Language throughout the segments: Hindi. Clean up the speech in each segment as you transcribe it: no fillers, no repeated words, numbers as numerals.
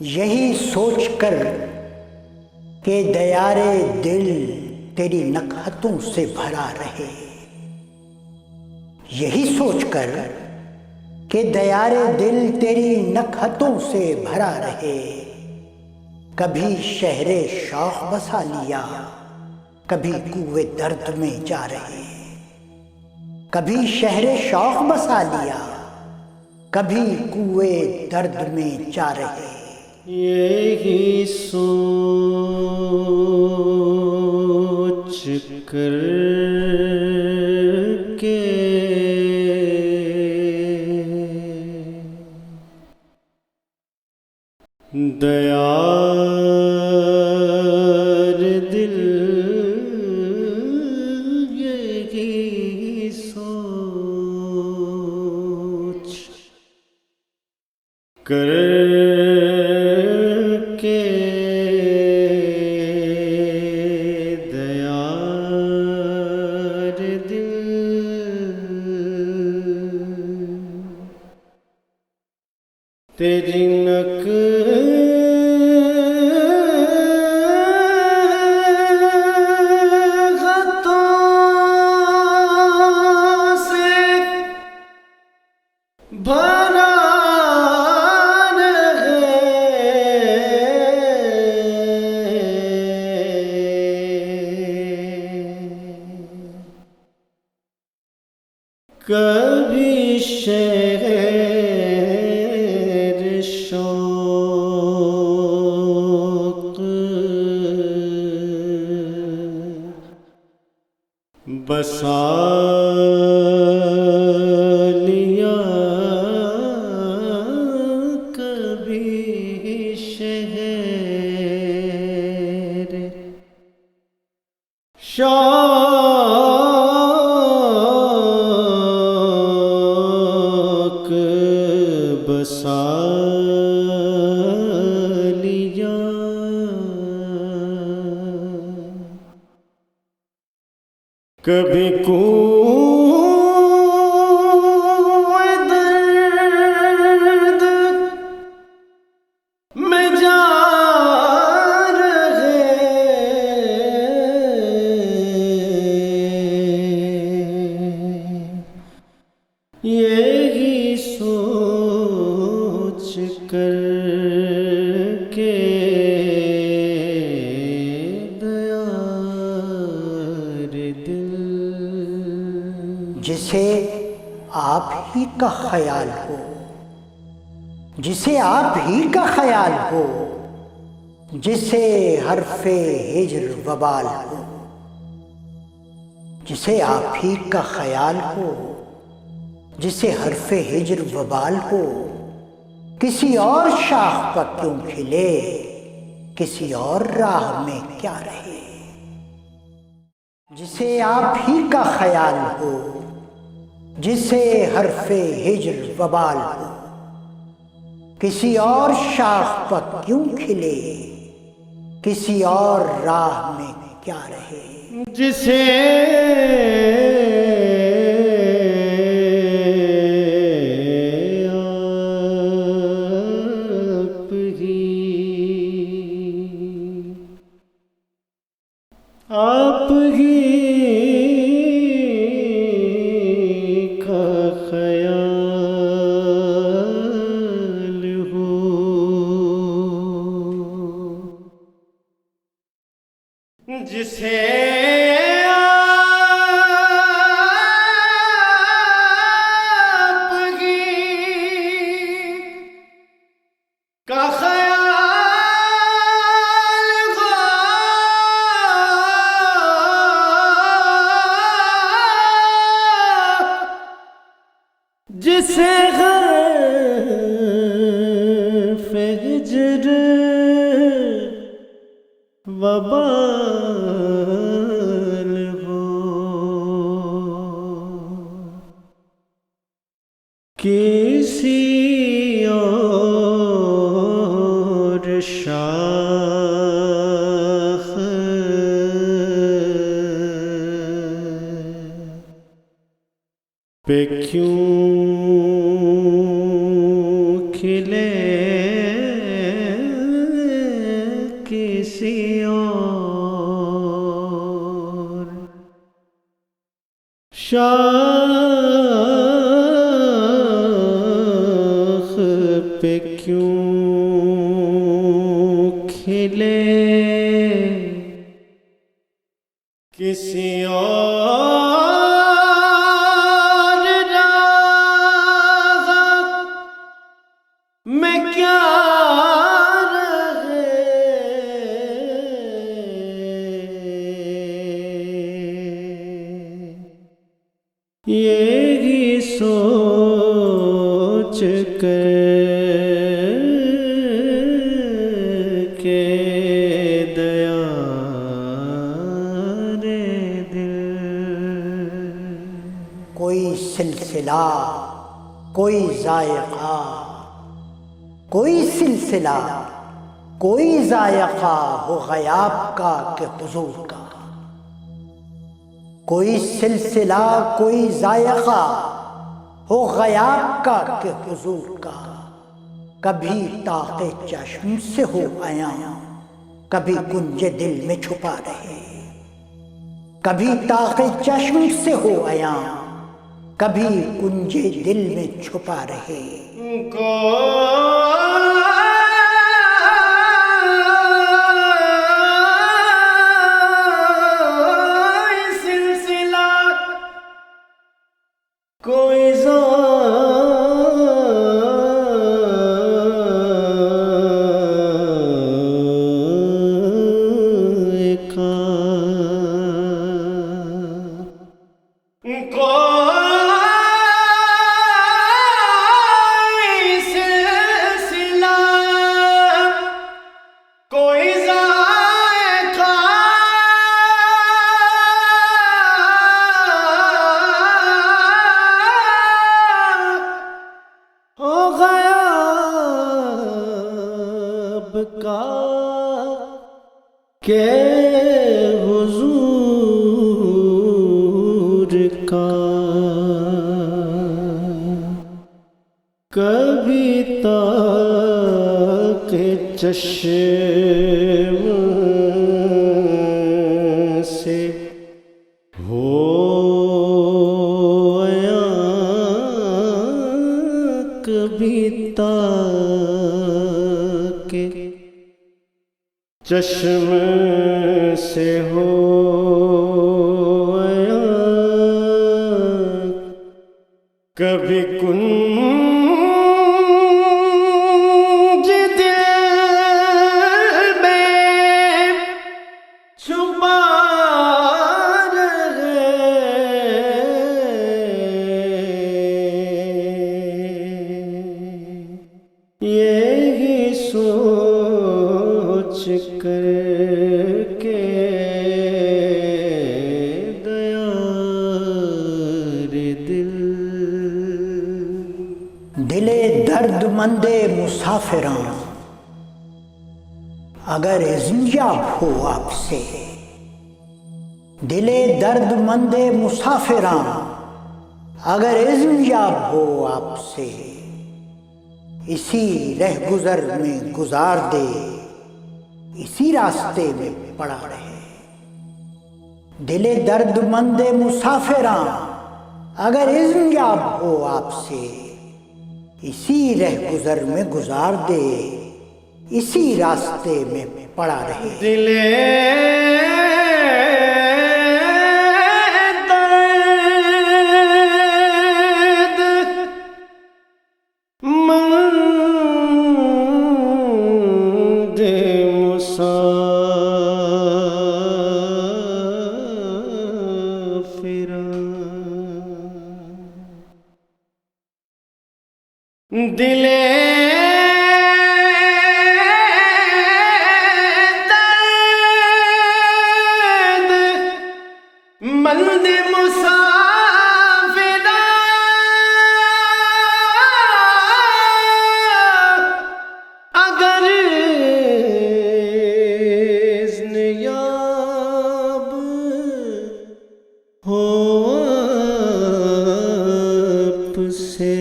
यही सोच कर कि दयारे दिल तेरी नकहतों से भरा रहे, यही सोच कर कि दयारे दिल तेरी नकहतों से भरा रहे। कभी शहरे शौक बसा लिया, कभी कुएं दर्द में जा रहे। कभी शहरे शौक बसा लिया, कभी कुएं दर्द में जा रहे। यही सोच कर के दयार दिल, यही सोच कर के दयार दिल तेरी भरा कभी शहर शौक बसा लिया, कभी शहर शौक बसा लिया, कभी कुएं दर्द में जा रहे। यही सोच कर के जिसे आप ही का ख्याल हो, जिसे आप ही का ख्याल हो, जिसे हरफे हिज्र वबाल हो, जिसे आप ही का ख्याल हो, जिसे हरफे हिज्र वबाल हो। किसी और शाख पर क्यों खिले, किसी और राह में क्या रहे। जिसे आप ही का ख्याल हो, जिसे हरफे हिज्र वबाल हो, किसी और शाख पर क्यों खिले, किसी और राह में क्या रहे। जिसे आप ही का ख्याल हो, जिसे आप ही का जिसे हरफ़े हिज्र वबाल हो, किसी और शाख पे क्यों खिले और शाख पे क्यों खिले किसी और राह में क्या रहे, यही सोच कर के दया रे दिल। कोई सिलसिला कोई जायका, कोई सिलसिला कोई जायका हो गयाब का के हुजूर का। कोई सिलसिला कोई जायका हो गयाब का के हुजूर का। कभी ताक़े चश्म से हो आया, कभी कुंजे दिल में छुपा रहे। कभी ताक़े चश्म से हो आया, कभी कुंजे दिल में छुपा रहे। कोई जायका, कोई सिलसिला कोई जायका हो गयाब का के हुजूर का। कभी ताक़े चश्म से हो आया, कभी ताक़े चश्म से हो आया, कभी कुंज दिल में छुपा रहे। यही सोच कर के दया रे दिल। दिले दर्द मंदे मुसाफिरां अगर इज़्ज़त हो आपसे। दिले दर्द मंदे मुसाफिरां अगर इज़्ज़त हो आपसे। इसी रह गुज़र में गुजार दे, इसी रास्ते में पड़ा रहे। दिले दर्द मंदे मुसाफिरां अगर इज़्ज़त हो आपसे। इसी रह गुज़र में गुजार दे, इसी रास्ते में पड़ा रहे। दिले दर्द मंद मुसाफिरां, दिले दर्द मंद मुसाफिरां अगर इज़्न याब हो आपसे।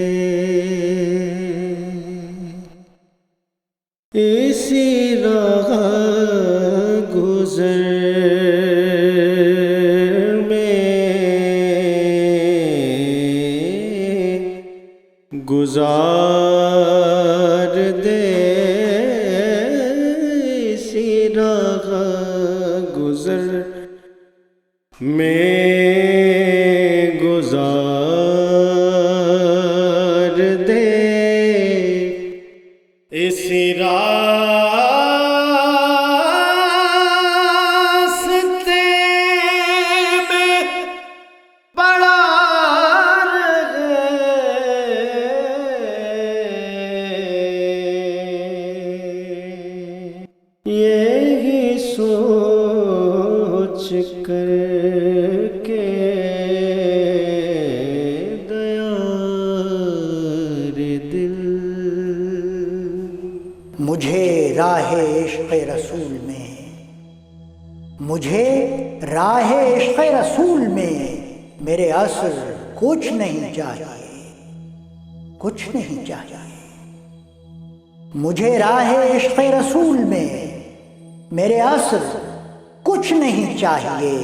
इसी राह गुजार दे इसी राह गुजर में गुजार दे इसी रास्ते में पड़ा यही सोच कर के दयार दिल मुझे राहे इश्क़ रसूल में, मुझे राहे इश्क़ रसूल में मेरे असर कुछ नहीं चाहिए, कुछ नहीं चाहिए। मुझे राहे इश्क़ रसूल में मेरे असर कुछ नहीं चाहिए।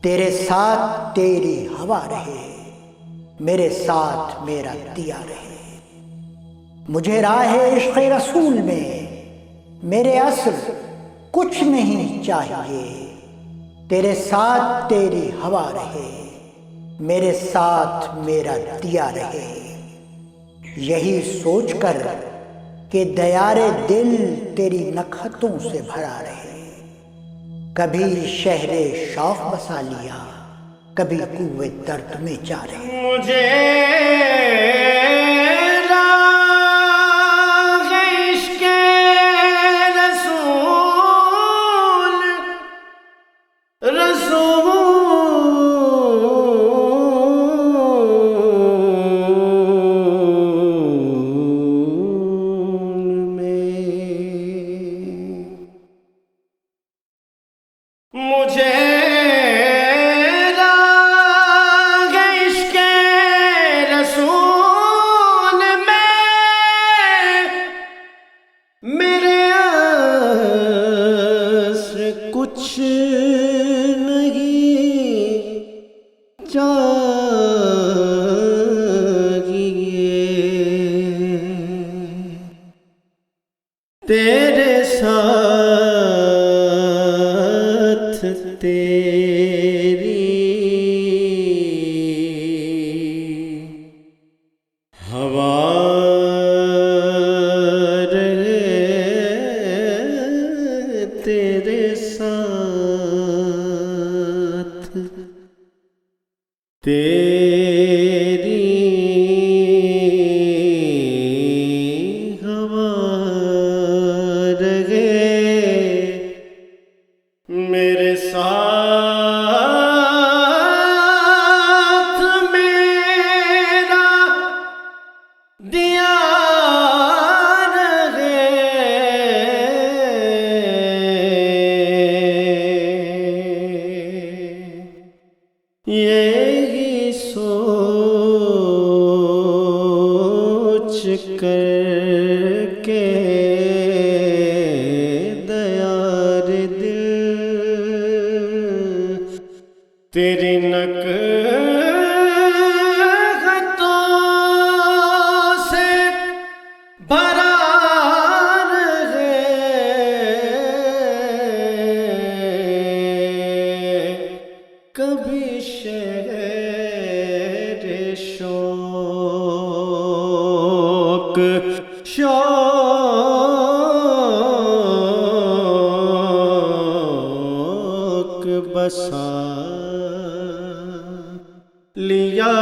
तेरे साथ तेरी हवा रहे, मेरे साथ मेरा दिया रहे। मुझे राहे इश्क़ रसूल में मेरे असर कुछ नहीं चाहिए। तेरे साथ तेरी हवा रहे, मेरे साथ मेरा दिया रहे। यही सोचकर कि दयारे दिल तेरी नखतों से भरा रहे। कभी शहरे शौक़ बसा लिया, कभी कुव्वे दर्द में जा रहे। मुझे मुझे राग इश्क़ रसूल में मेरे असर कुछ नहीं चाहिए। तेरे साथ तेरी हवा रहे, तेरे साथ तेरी हवा रहे, मेरे साथ मेरा दिया रहे। यही सोच कर के दयार दिल तेरी नखतों से भरा रहे। कभी शहर शौक़ शौक़ बसा लिया